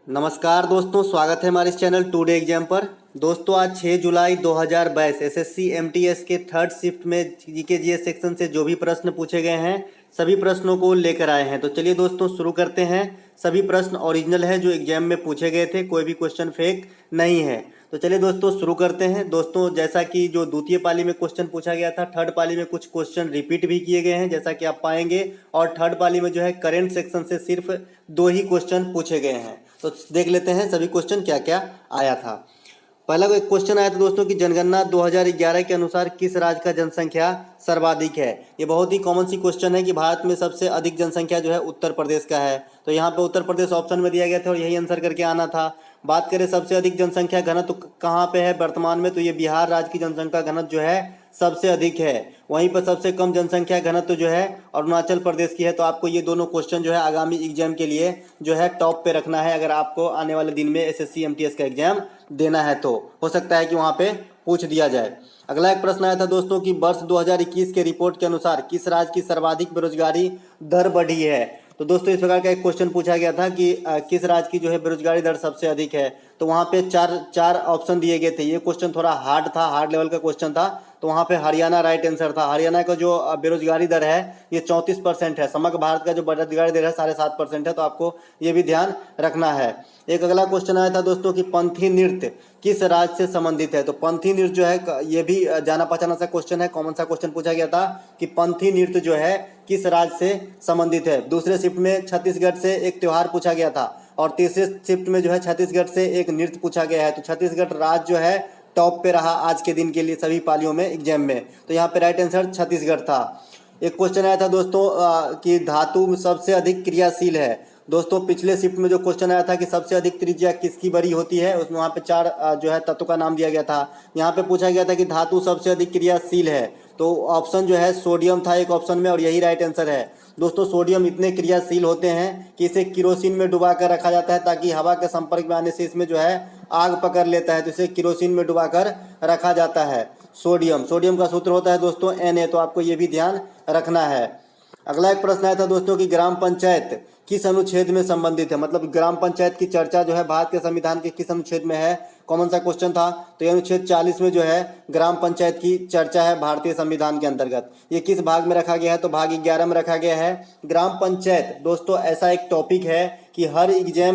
नमस्कार दोस्तों, स्वागत है हमारे इस चैनल टुडे एग्जाम पर। दोस्तों आज 6 जुलाई 2022 एसएससी एमटीएस के थर्ड शिफ्ट में जीके जीएस सेक्शन से जो भी प्रश्न पूछे गए हैं सभी प्रश्नों को लेकर आए हैं। तो चलिए दोस्तों शुरू करते हैं। सभी प्रश्न ओरिजिनल है जो एग्जाम में पूछे गए थे, कोई भी क्वेश्चन फेक नहीं है। तो चलिए दोस्तों शुरू करते हैं। दोस्तों जैसा कि जो द्वितीय पाली में क्वेश्चन पूछा गया था, थर्ड पाली में कुछ क्वेश्चन रिपीट भी किए गए हैं जैसा कि आप पाएंगे। और थर्ड पाली में जो है करेंट सेक्शन से सिर्फ 2 ही क्वेश्चन पूछे गए हैं। तो देख लेते हैं सभी क्वेश्चन क्या क्या आया था। पहला एक क्वेश्चन आया था दोस्तों कि जनगणना 2011 के अनुसार किस राज्य का जनसंख्या सर्वाधिक है। ये बहुत ही कॉमन सी क्वेश्चन है कि भारत में सबसे अधिक जनसंख्या जो है उत्तर प्रदेश का है। तो यहाँ पे उत्तर प्रदेश ऑप्शन में दिया गया था और यही आंसर करके आना था। बात करें सबसे अधिक जनसंख्या घनत्व कहाँ पे है वर्तमान में, तो ये बिहार राज्य की जनसंख्या घनत्व जो है सबसे अधिक है। वहीं पर सबसे कम जनसंख्या घनत्व जो है अरुणाचल प्रदेश की है। तो आपको ये दोनों क्वेश्चन जो है आगामी एग्जाम के लिए जो है टॉप पे रखना है। अगर आपको आने वाले दिन में एसएससी एमटीएस का एग्जाम देना है तो हो सकता है कि वहाँ पे पूछ दिया जाए। अगला एक प्रश्न आया था दोस्तों कि वर्ष 2021 के रिपोर्ट के अनुसार किस राज्य की सर्वाधिक बेरोजगारी दर बढ़ी है। तो दोस्तों इस प्रकार का एक क्वेश्चन पूछा गया था कि किस राज्य की जो है बेरोजगारी दर सबसे अधिक है। तो वहाँ पे चार ऑप्शन दिए गए थे। ये क्वेश्चन थोड़ा हार्ड था, हार्ड लेवल का क्वेश्चन था। तो वहाँ पे हरियाणा राइट आंसर था। हरियाणा का जो बेरोजगारी दर है ये 34% है। समग्र भारत का जो बेरोजगारी दर है 7.5% है। तो आपको ये भी ध्यान रखना है। एक अगला क्वेश्चन आया था दोस्तों कि पंथी नृत्य किस राज्य से संबंधित है। तो पंथी नृत्य जो है ये भी जाना पहचाना सा क्वेश्चन है, कॉमन सा क्वेश्चन पूछा गया था कि पंथी नृत्य जो है किस राज्य से संबंधित है। दूसरे शिफ्ट में छत्तीसगढ़ से एक त्योहार पूछा गया था और तीसरे शिफ्ट में जो है छत्तीसगढ़ से एक नृत्य पूछा गया है। तो छत्तीसगढ़ राज्य जो है टॉप पे रहा आज के दिन के लिए सभी पालियों में एग्जाम में। तो यहाँ पे राइट आंसर छत्तीसगढ़ था। एक क्वेश्चन आया था दोस्तों कि धातु सबसे अधिक क्रियाशील है। दोस्तों पिछले शिफ्ट में जो क्वेश्चन आया था कि सबसे अधिक त्रिज्या किसकी बड़ी होती है, उसमें वहाँ पे 4 जो है तत्व का नाम दिया गया था। यहाँ पे पूछा गया था कि धातु सबसे अधिक क्रियाशील है। तो ऑप्शन जो है सोडियम था एक ऑप्शन में और यही राइट आंसर है। दोस्तों सोडियम इतने क्रियाशील होते हैं कि इसे किरोसिन में डुबा कर रखा जाता है ताकि हवा के संपर्क में आने से इसमें जो है आग पकड़ लेता है। तो इसे किरोसिन में डुबाकर रखा जाता है। सोडियम का सूत्र होता है दोस्तों Na। तो आपको ये भी ध्यान रखना है। अगला एक प्रश्न आया था दोस्तों कि ग्राम पंचायत किस अनुच्छेद में संबंधित है। मतलब ग्राम पंचायत की चर्चा जो है भारत के संविधान के किस अनुच्छेद में है, कौन सा क्वेश्चन था। तो ये अनुच्छेद 40 में जो है ग्राम पंचायत की चर्चा है भारतीय संविधान के अंतर्गत। ये किस भाग में रखा गया है, तो भाग 11 में रखा गया है। ग्राम पंचायत दोस्तों ऐसा एक टॉपिक है कि हर एग्जाम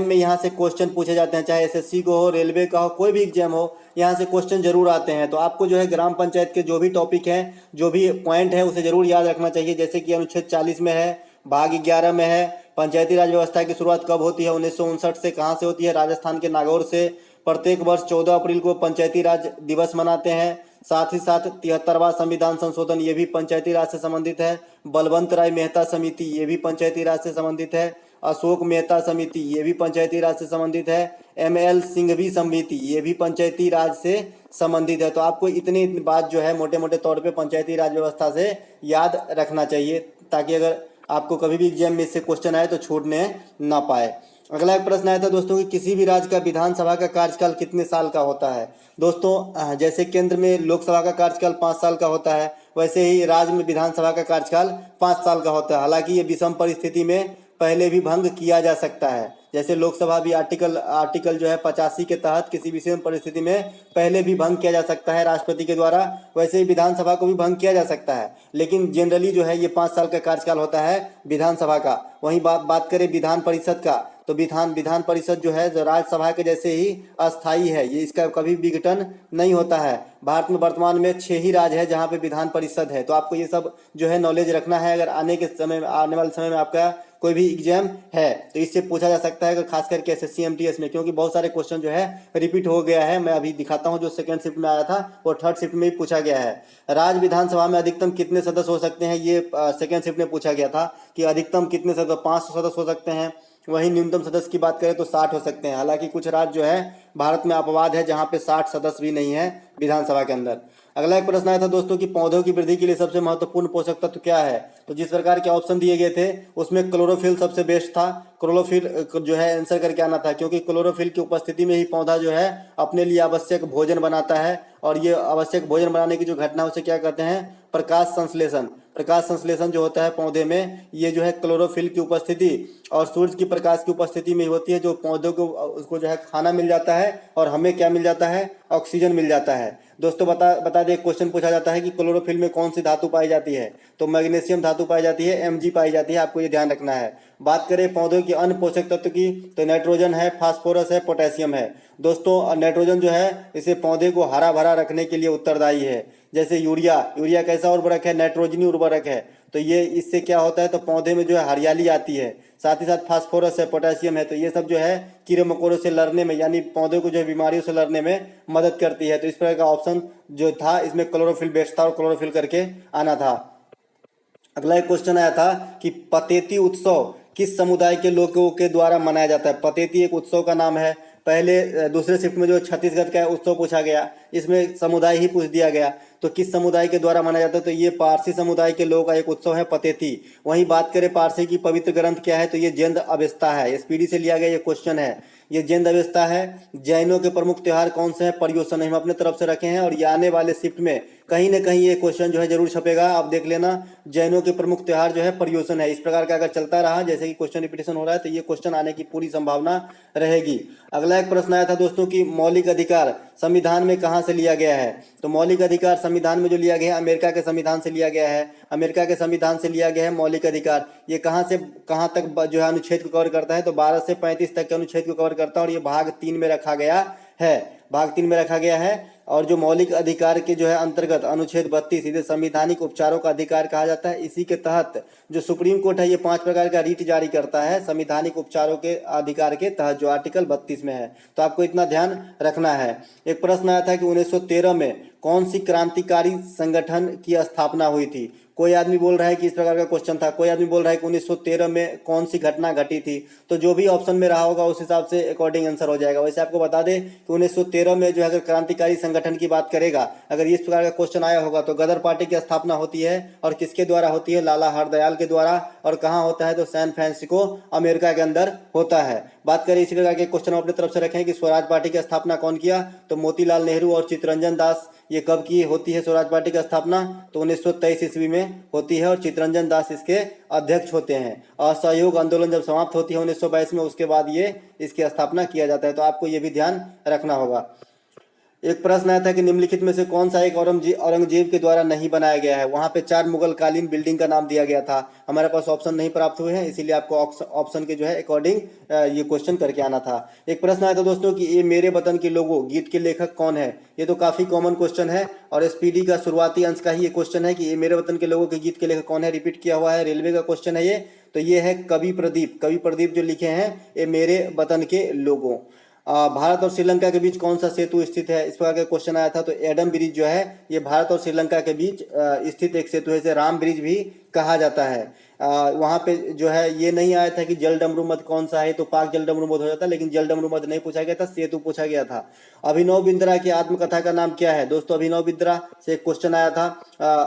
में यहाँ से क्वेश्चन पूछे जाते हैं, चाहे एसएससी को हो, रेलवे का हो, कोई भी एग्जाम हो, यहाँ से क्वेश्चन जरूर आते हैं। तो आपको जो है ग्राम पंचायत के जो भी टॉपिक है, जो भी पॉइंट है उसे जरूर याद रखना चाहिए। जैसे कि अनुच्छेद 40 में है, भाग 11 में है, पंचायती राज व्यवस्था की शुरुआत कब होती है, 1959 से। कहाँ से होती है, राजस्थान के नागौर से। प्रत्येक वर्ष 14 अप्रैल को पंचायती राज दिवस मनाते हैं। साथ ही साथ 73वां संविधान संशोधन ये भी पंचायती राज से संबंधित है। बलवंत राय मेहता समिति ये भी पंचायती राज से संबंधित है। अशोक मेहता समिति ये भी पंचायती राज से संबंधित है। ML सिंघवी समिति ये भी पंचायती राज से संबंधित है। तो आपको इतनी बात जो है मोटे मोटे तौर पे पंचायती राज व्यवस्था से याद रखना चाहिए ताकि अगर आपको कभी भी एग्जाम में इससे क्वेश्चन आए तो छूटने ना पाए। अगला एक प्रश्न आया था दोस्तों कि किसी भी राज्य का विधानसभा का कार्यकाल कितने साल का होता है। दोस्तों जैसे केंद्र में लोकसभा का कार्यकाल 5 साल का होता है, वैसे ही राज्य में विधानसभा का कार्यकाल 5 साल का होता है। हालांकि ये विषम परिस्थिति में पहले भी भंग किया जा सकता है। जैसे लोकसभा भी आर्टिकल जो है 85 के तहत किसी विषम परिस्थिति में पहले भी भंग किया जा सकता है राष्ट्रपति के द्वारा, वैसे ही विधानसभा को भी भंग किया जा सकता है। लेकिन जनरली जो है ये 5 साल का कार्यकाल होता है विधानसभा का। वहीं बात करें विधान परिषद का, तो विधान परिषद जो है जो राज्यसभा के जैसे ही अस्थायी है, ये इसका कभी विघटन नहीं होता है। भारत में वर्तमान में 6 ही राज्य है जहाँ पे विधान परिषद है। तो आपको ये सब जो है नॉलेज रखना है अगर आने वाले समय में आपका कोई भी एग्जाम है तो इससे पूछा जा सकता है, अगर खास करके एसएससी एमटीएस में, क्योंकि बहुत सारे क्वेश्चन जो है रिपीट हो गया है। मैं अभी दिखाता हूँ, जो सेकंड शिफ्ट में आया था वो थर्ड शिफ्ट में भी पूछा गया है। राज्य विधानसभा में अधिकतम कितने सदस्य हो सकते हैं, ये सेकंड शिफ्ट में पूछा गया था कि अधिकतम कितने सदस्य, 500 सदस्य हो सकते हैं। वहीं न्यूनतम सदस्य की बात करें तो 60 हो सकते हैं। हालांकि कुछ राज्य जो है भारत में अपवाद है जहां पे 60 सदस्य भी नहीं है विधानसभा के अंदर। अगला एक प्रश्न आया था दोस्तों कि पौधों की वृद्धि के लिए सबसे महत्वपूर्ण पोषक तत्व क्या है। तो जिस प्रकार के ऑप्शन दिए गए थे उसमें क्लोरोफिल सबसे बेस्ट था। क्लोरोफिल जो है आंसर करके आना था, क्योंकि क्लोरोफिल की उपस्थिति में ही पौधा जो है अपने लिए आवश्यक भोजन बनाता है और ये आवश्यक भोजन बनाने की जो घटना उसे क्या कहते हैं, प्रकाश संश्लेषण। प्रकाश संश्लेषण जो होता है पौधे में, ये जो है क्लोरोफिल की उपस्थिति और सूरज की प्रकाश की उपस्थिति में होती है, जो पौधों को उसको जो है खाना मिल जाता है और हमें क्या मिल जाता है, ऑक्सीजन मिल जाता है। दोस्तों बता दे, क्वेश्चन पूछा जाता है कि क्लोरोफिल में कौन सी धातु पाई जाती है, तो मैग्नीशियम धातु पाई जाती है, Mg पाई जाती है, आपको ये ध्यान रखना है। बात करें पौधों की अन्य पोषक तत्व की, तो नाइट्रोजन है, फास्फोरस है, पोटेशियम है। दोस्तों नाइट्रोजन जो है इसे पौधे को हरा भरा रखने के लिए उत्तरदायी है। जैसे यूरिया कैसा उर्वरक है, नाइट्रोजनी उर्वरक है, तो ये इससे क्या होता है, तो पौधे में जो है हरियाली आती है। साथ ही साथ फास्फोरस है, पोटेशियम है, तो ये सब जो है कीड़े मकोड़ों से लड़ने में, यानी पौधे को जो है बीमारियों से लड़ने में मदद करती है। तो इस प्रकार का ऑप्शन जो था इसमें क्लोरोफिल बेस्ड था और क्लोरोफिल करके आना था। अगला एक क्वेश्चन आया था कि पतेती उत्सव किस समुदाय के लोगों के द्वारा मनाया जाता है। पतेती एक उत्सव का नाम है। पहले दूसरे शिफ्ट में जो छत्तीसगढ़ का उत्सव पूछा गया, इसमें समुदाय ही पूछ दिया गया, तो किस समुदाय के द्वारा मनाया जाता है, तो ये पारसी समुदाय के लोगों का एक उत्सव है पतेती। वहीं बात करें पारसी की पवित्र ग्रंथ क्या है, तो ये जैन अवेस्ता है। एसपीडी से लिया गया ये क्वेश्चन है, ये जैन अवेस्ता है। जैनों के प्रमुख त्योहार कौन से हैं, पर्युषण हम अपने तरफ से रखे हैं, और ये आने वाले शिफ्ट में कहीं ना कहीं ये क्वेश्चन जो है जरूर छपेगा, आप देख लेना। जैनों के प्रमुख त्योहार जो है पर्युषण है। इस प्रकार का अगर चलता रहा, जैसे कि क्वेश्चन रिपीटेशन हो रहा है, तो ये क्वेश्चन आने की पूरी संभावना रहेगी। अगला एक प्रश्न आया था दोस्तों कि मौलिक अधिकार संविधान में कहां से लिया गया है, तो मौलिक अधिकार संविधान में जो लिया गया है अमेरिका के संविधान से लिया गया है। अमेरिका के संविधान से लिया गया है मौलिक अधिकार। ये कहां से कहां तक जो है अनुच्छेद को कवर करता है, तो 12 से 35 तक के अनुच्छेद को कवर करता है, और ये भाग 3 में रखा गया है। भाग 3 में रखा गया है। और जो मौलिक अधिकार के जो है अंतर्गत अनुच्छेद 32 इसे संवैधानिक उपचारों का अधिकार कहा जाता है। इसी के तहत जो सुप्रीम कोर्ट है ये 5 प्रकार का रीट जारी करता है संवैधानिक उपचारों के अधिकार के तहत, जो आर्टिकल 32 में है। तो आपको इतना ध्यान रखना है। एक प्रश्न आया था कि 1913 में कौन सी क्रांतिकारी संगठन की स्थापना हुई थी। कोई आदमी बोल रहा है कि इस प्रकार का क्वेश्चन था, कोई आदमी बोल रहा है कि 1913 में कौन सी घटना घटी थी, तो जो भी ऑप्शन में रहा होगा उस हिसाब से अकॉर्डिंग आंसर हो जाएगा। वैसे आपको बता दें कि 1913 में जो है अगर क्रांतिकारी संगठन की बात करेगा, अगर इस प्रकार का क्वेश्चन आया होगा, तो गदर पार्टी की स्थापना होती है, और किसके द्वारा होती है, लाला हरदयाल के द्वारा। और कहाँ होता है, तो सैन फ्रांसिस्को अमेरिका के अंदर होता है। बात करें इसी प्रकार के क्वेश्चन अपने तरफ से रखें कि स्वराज पार्टी की स्थापना कौन किया, तो मोतीलाल नेहरू और चित्तरंजन दास। ये कब की होती है स्वराज पार्टी की स्थापना, तो 1923 ईस्वी में होती है, और चित्तरंजन दास इसके अध्यक्ष होते हैं। असहयोग आंदोलन जब समाप्त होती है 1922 में, उसके बाद ये इसकी स्थापना किया जाता है। तो आपको ये भी ध्यान रखना होगा। एक प्रश्न आया था कि निम्नलिखित में से कौन सा एक औरंगजेब के द्वारा नहीं बनाया गया है। वहां पे 4 मुगल कालीन बिल्डिंग का नाम दिया गया था। हमारे पास ऑप्शन नहीं प्राप्त हुए हैं, इसीलिए आपको ऑप्शन के जो है अकॉर्डिंग ये क्वेश्चन करके आना था। एक प्रश्न आया था दोस्तों कि ये मेरे वतन के लोगों गीत के लेखक कौन है। ये तो काफी कॉमन क्वेश्चन है, और एसपीडी का शुरुआती अंश का ही ये क्वेश्चन है कि ये मेरे वतन के लोगों के गीत के लेखक कौन है। रिपीट किया हुआ है, रेलवे का क्वेश्चन है ये। तो ये है कवि प्रदीप। कवि प्रदीप जो लिखे हैं ये मेरे वतन के लोगों। भारत और श्रीलंका के बीच कौन सा सेतु स्थित है, इस प्रकार का क्वेश्चन आया था। तो एडम ब्रिज जो है ये भारत और श्रीलंका के बीच स्थित एक सेतु है, इसे राम ब्रिज भी कहा जाता है। वहां पे जो है ये नहीं आया था कि जल डमरू मद कौन सा है, तो पाक जल डमरू मद हो जाता, लेकिन जल डमरू मद नहीं पूछा गया था, सेतु पूछा गया था। अभिनव बिंद्रा की आत्मकथा का नाम क्या है। दोस्तों अभिनव बिंद्रा से एक क्वेश्चन आया था,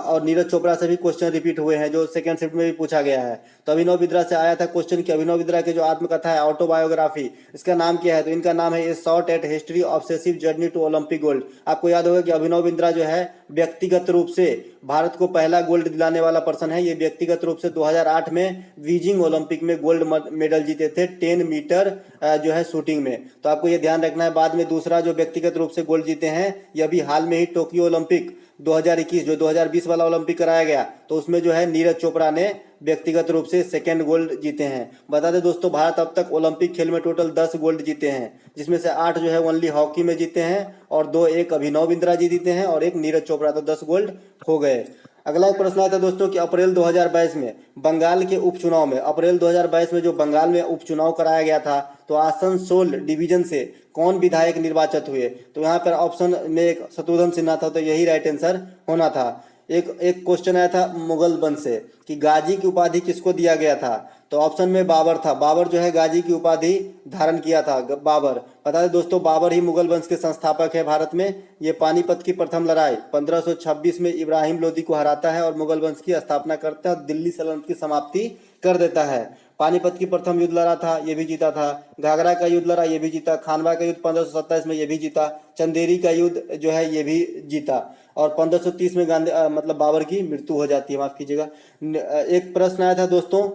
और नीरज चोपड़ा से भी क्वेश्चन रिपीट हुए हैं, जो सेकंड शिफ्ट में भी पूछा गया है। तो अभिनव बिंद्रा से आया था क्वेश्चन कि अभिनव बिंद्रा की जो आत्मकथा है ऑटोबायोग्राफी, इसका नाम क्या है, तो इनका नाम है a short at history obsessive journey to Olympic gold. आपको याद होगा कि अभिनव बिंद्रा जो है व्यक्तिगत रूप से भारत को पहला गोल्ड दिलाने वाला पर्सन है। ये व्यक्तिगत रूप से 2008 में बीजिंग ओलंपिक में गोल्ड मेडल जीते थे 10 मीटर जो है शूटिंग में। तो आपको ये ध्यान रखना है। बाद में दूसरा जो व्यक्तिगत रूप से गोल्ड जीते हैं, ये अभी हाल में ही टोक्यो ओलंपिक 2021 जो 2020 वाला ओलंपिक कराया गया, तो उसमें जो है नीरज चोपड़ा ने व्यक्तिगत रूप से सेकंड गोल्ड जीते हैं। बता दें दोस्तों भारत अब तक ओलंपिक खेल में टोटल 10 गोल्ड जीते हैं, जिसमें से 8 जो है ओनली हॉकी में जीते हैं, और 2 एक अभिनव बिंद्रा जी जीते हैं और एक नीरज चोपड़ा, तो 10 गोल्ड हो गए। अगला एक प्रश्न आता है दोस्तों कि अप्रैल 2022 में बंगाल के उपचुनाव में, अप्रैल 2022 में जो बंगाल में उपचुनाव कराया गया था, तो आसनसोल डिवीजन से कौन विधायक निर्वाचित हुए। तो यहाँ पर ऑप्शन में एक शत्रुघ्न सिन्हा था, तो यही राइट आंसर होना था। एक क्वेश्चन आया था मुगल वंश से कि गाजी की उपाधि किसको दिया गया था, तो ऑप्शन में बाबर था। बाबर जो है गाजी की उपाधि धारण किया था, बाबर। बता दें दोस्तों बाबर ही मुगल वंश के संस्थापक है भारत में। ये पानीपत की प्रथम लड़ाई 1526 में इब्राहिम लोदी को हराता है और मुगल वंश की स्थापना करता है और दिल्ली सल्तनत की समाप्ति कर देता है। पानीपत की प्रथम युद्ध लड़ा था, ये भी जीता था। घाघरा का युद्ध लड़ा, ये भी जीता। खानवा का युद्ध 1527 में, ये भी जीता। चंदेरी का युद्ध जो है ये भी जीता। और 1530 में गांधी मतलब बाबर की मृत्यु हो जाती है, माफ कीजिएगा। एक प्रश्न आया था दोस्तों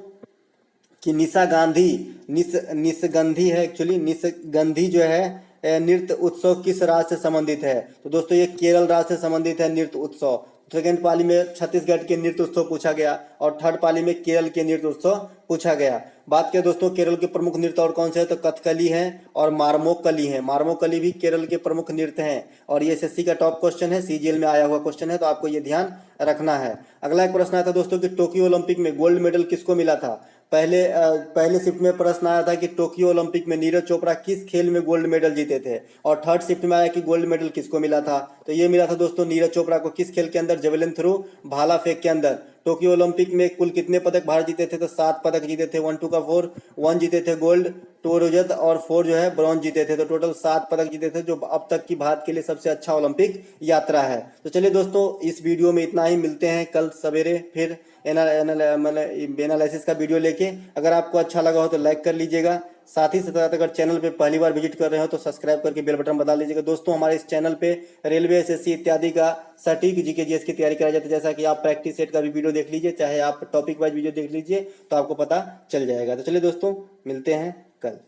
कि निशा गांधी, निसगंधी है एक्चुअली, निसगंधी जो है नृत्य उत्सव किस राज्य से संबंधित है? तो दोस्तों ये केरल राज्य से संबंधित है नृत्य उत्सव। सेकेंड पाली में छत्तीसगढ़ के नृत्य उत्सव पूछा गया और थर्ड पाली में केरल के नृत्य उत्सव पूछा गया। बात करें दोस्तों केरल के प्रमुख नृत्य और कौन से हैं, तो कथकली है और मारमोकली है। मारमोकली भी केरल के प्रमुख नृत्य हैं और ये एसएससी का टॉप क्वेश्चन है, सीजीएल में आया हुआ क्वेश्चन है, तो आपको ये ध्यान रखना है। अगला एक प्रश्न आया था दोस्तों कि टोक्यो ओलंपिक में गोल्ड मेडल किसको मिला था? पहले शिफ्ट में प्रश्न आया था कि टोक्यो ओलंपिक में नीरज चोपड़ा किस खेल में गोल्ड मेडल जीते थे, और थर्ड शिफ्ट में आया कि गोल्ड मेडल किसको मिला था? तो ये मिला था दोस्तों नीरज चोपड़ा को। किस खेल के अंदर? जेवलिन थ्रो, भाला फेंक के अंदर। टोक्यो ओलंपिक में कुल कितने पदक भारत जीते थे? तो 7 पदक जीते थे। 1 2 का 4, 1 जीते थे गोल्ड, 2 रजत और 4 जो है ब्रॉन्ज जीते थे। तो टोटल 7 पदक जीते थे, जो अब तक की भारत के लिए सबसे अच्छा ओलंपिक यात्रा है। तो चलिए दोस्तों इस वीडियो में इतना ही, मिलते हैं कल सवेरे फिर एनालिसिस का वीडियो लेके। अगर आपको अच्छा लगा हो तो लाइक कर लीजिएगा, साथ ही साथ अगर चैनल पे पहली बार विजिट कर रहे हो तो सब्सक्राइब करके बेल बटन बता लीजिएगा। दोस्तों हमारे इस चैनल पे रेलवे, एसएससी इत्यादि का सटीक जीके जीएस की तैयारी कराई जाती है। जैसा कि आप प्रैक्टिस सेट का भी वीडियो देख लीजिए, चाहे आप टॉपिक वाइज वीडियो देख लीजिए, तो आपको पता चल जाएगा। तो चलिए दोस्तों मिलते हैं कल।